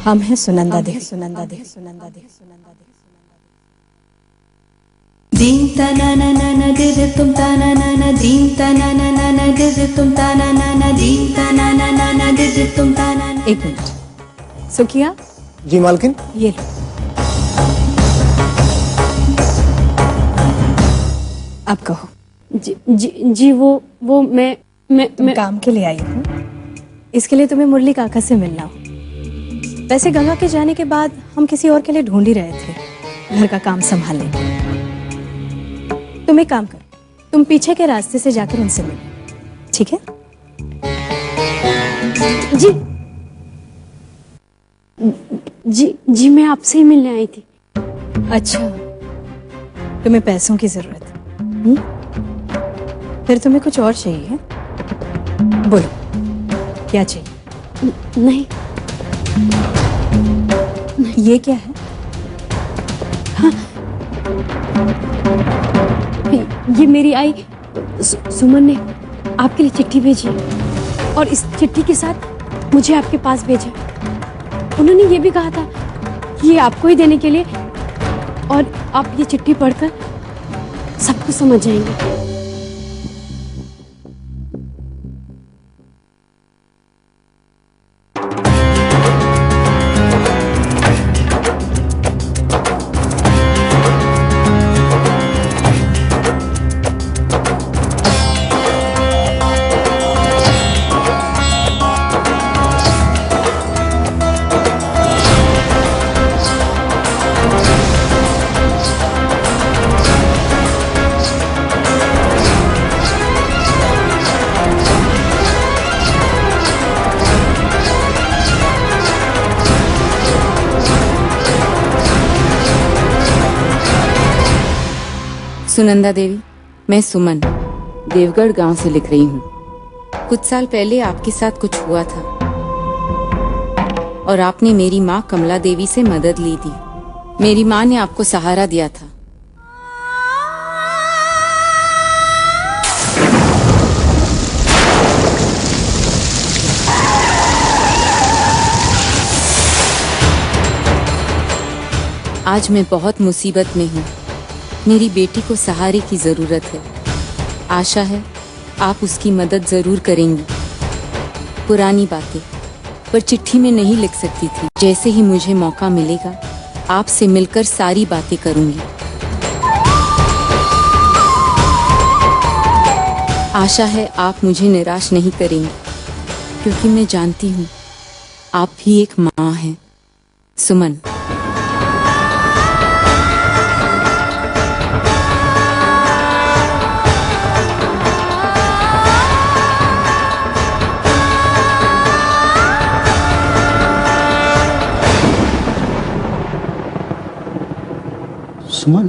हम हैं सुनंदा देवी। सुनंदा देवी। सुनंदा देवी। सुनंदा देवी। दीन तना ना ना ना दिल तुम तना ना ना दीन तना ना ना ना दिल तुम तना ना ना दीन तना ना ना ना दिल तुम तना ना। एक मिनट। सुखिया। जी मालकिन। ये लो। अब कहो। जी जी जी वो मैं काम के लिए आई हूँ। इसके लिए तुम्हें मुरली काका से मिलना हो। वैसे गंगा के जाने के बाद हम किसी और के लिए ढूंढ ही रहे थे घर का काम संभालने। तुम एक काम करो, तुम पीछे के रास्ते से जाकर उनसे मिलो, ठीक है? जी जी जी मैं आपसे ही मिलने आई थी। अच्छा, तुम्हें पैसों की जरूरत है? फिर तुम्हें कुछ और चाहिए है? बोलो, क्या चाहिए? नहीं। ये क्या है? हाँ, ये मेरी आई सुमन ने आपके लिए चिट्ठी भेजी और इस चिट्ठी के साथ मुझे आपके पास भेजा। उन्होंने ये भी कहा था कि ये आपको ही देने के लिए, और आप ये चिट्ठी पढ़कर सब कुछ समझ जाएंगे। सुनंदा देवी, मैं सुमन देवगढ़ गांव से लिख रही हूँ। कुछ साल पहले आपके साथ कुछ हुआ था और आपने मेरी माँ कमला देवी से मदद ली थी। मेरी माँ ने आपको सहारा दिया था। आज मैं बहुत मुसीबत में हूँ। मेरी बेटी को सहारे की जरूरत है। आशा है आप उसकी मदद जरूर करेंगी। पुरानी बातें पर चिट्ठी में नहीं लिख सकती थी। जैसे ही मुझे मौका मिलेगा आपसे मिलकर सारी बातें करूंगी। आशा है आप मुझे निराश नहीं करेंगी, क्योंकि मैं जानती हूँ आप भी एक माँ हैं। सुमन। सुमन,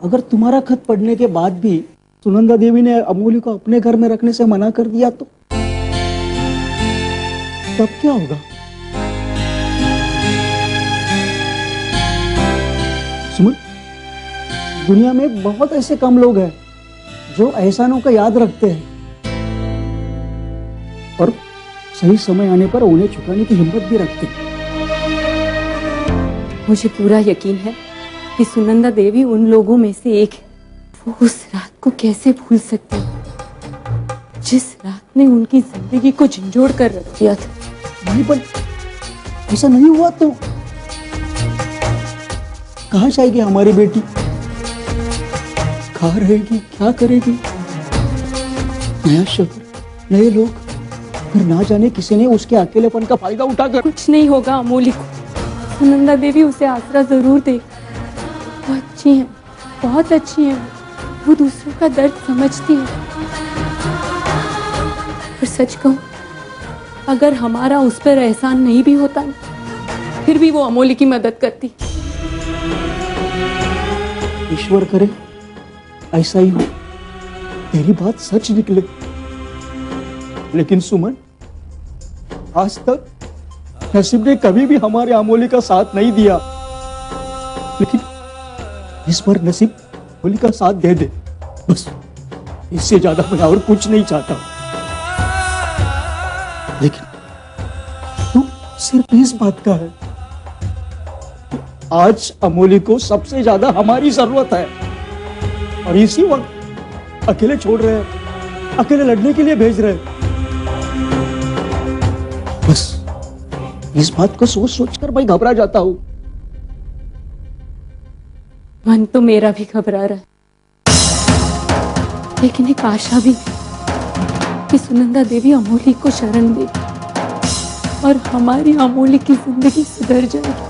अगर तुम्हारा खत पढ़ने के बाद भी सुनंदा देवी ने अमूल्य को अपने घर में रखने से मना कर दिया तो तब क्या होगा? सुमन, दुनिया में बहुत ऐसे कम लोग हैं जो एहसानों का याद रखते हैं और सही समय आने पर उन्हें चुकाने की हिम्मत भी रखते हैं। मुझे पूरा यकीन है कि सुनंदा देवी उन लोगों में से एक है। वो उस रात को कैसे भूल सकती है जिस रात ने उनकी जिंदगी को झंझोड़ कर रख दिया था। नहीं, पर ऐसा नहीं हुआ तो कहाँ जाएगी हमारी बेटी? कहाँ रहेगी? क्या करेगी? नया शहर, नए लोग, फिर ना जाने किसी ने उसके अकेलेपन का फायदा उठाकर। कुछ नहीं होगा अमोली को। सुनंदा देवी उसे आसरा जरूर दे। वो अच्छी है, बहुत अच्छी है। वो दूसरों का दर्द समझती है। और सच कहूं, अगर हमारा उस पर एहसान नहीं भी होता ना, फिर भी वो अमोली की मदद करती। ईश्वर करे ऐसा ही हो, तेरी बात सच निकले। लेकिन सुमन, आज तक नसीब ने कभी भी हमारे अमोली का साथ नहीं दिया, लेकिन इस बार नसीब अमोली का साथ दे दे। बस इससे ज्यादा मैं और कुछ नहीं चाहता। लेकिन तू सिर्फ इस बात का है, आज अमोली को सबसे ज्यादा हमारी जरूरत है और इसी वक्त अकेले छोड़ रहे हैं, अकेले लड़ने के लिए भेज रहे हैं। बस इस बात को सोच सोचकर मैं घबरा जाता हूं। मन तो मेरा भी घबरा रहा है, लेकिन एक आशा भी कि सुनंदा देवी अमोली को शरण दे और हमारी अमोली की जिंदगी सुधर जाएगी।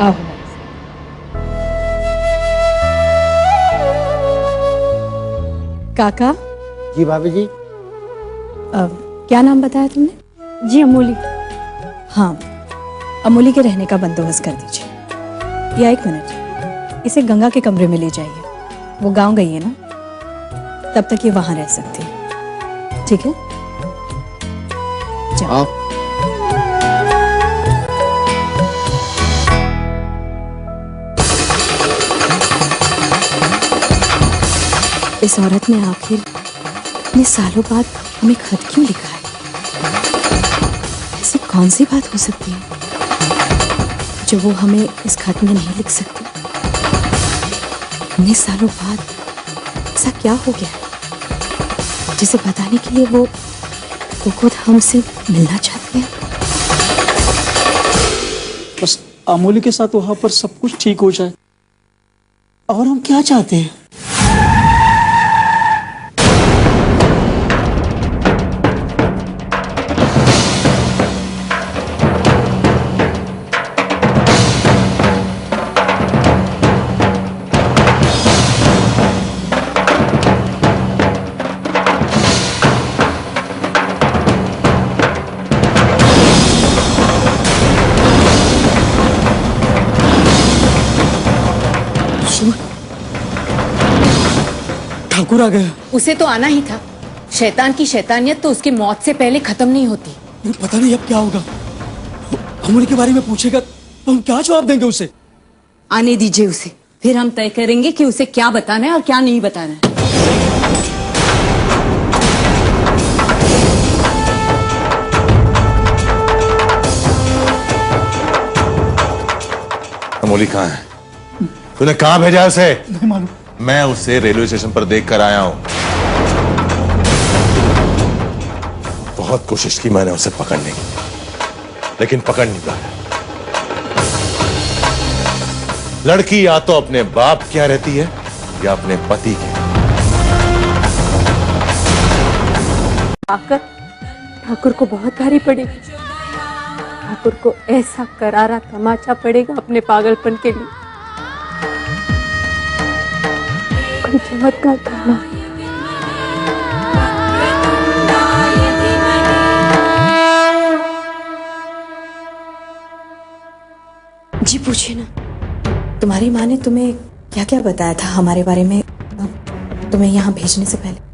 आओ काका, जी भाभी जी। क्या नाम बताया तुमने? जी अमोली। हाँ, अमोली के रहने का बंदोबस्त कर दीजिए। या एक मिनट, इसे गंगा के कमरे में ले जाइए। वो गांव गई है ना, तब तक ये वहां रह सकती है। ठीक है, आओ। इस औरत ने आखिर इतने सालों बाद हमें खत क्यों लिखा है? ऐसी कौन सी बात हो सकती है जो वो हमें इस खत में नहीं लिख सकती? इतने सालों बाद ऐसा क्या हो गया है जिसे बताने के लिए वो खुद हमसे मिलना चाहती है? बस अमोली के साथ वहां पर सब कुछ ठीक हो जाए, और हम क्या चाहते हैं? ठाकुर आ गया। उसे तो आना ही था। शैतान की शैतानियत तो उसकी मौत से पहले खत्म नहीं होती। पता नहीं अब क्या होगा। अमोली के बारे में पूछेगा तो हम क्या जवाब देंगे उसे? आने दीजिए उसे, फिर हम तय करेंगे कि उसे क्या बताना है और क्या नहीं बताना है। अमोली कहाँ है? तूने कहाँ भेजा है उसे? नहीं मालूम। मैं उसे रेलवे स्टेशन पर देख कर आया हूं। बहुत कोशिश की मैंने उसे पकड़ने की, लेकिन पकड़ नहीं पाया। लड़की या तो अपने बाप क्या रहती है या अपने पति के। आकर ठाकुर को बहुत भारी पड़ेगी। ठाकुर को ऐसा करारा तमाचा पड़ेगा अपने पागलपन के लिए। कोई चमत्कार करना। जी पूछिए ना, तुम्हारी माँ ने तुम्हें क्या क्या बताया था हमारे बारे में तुम्हें यहाँ भेजने से पहले?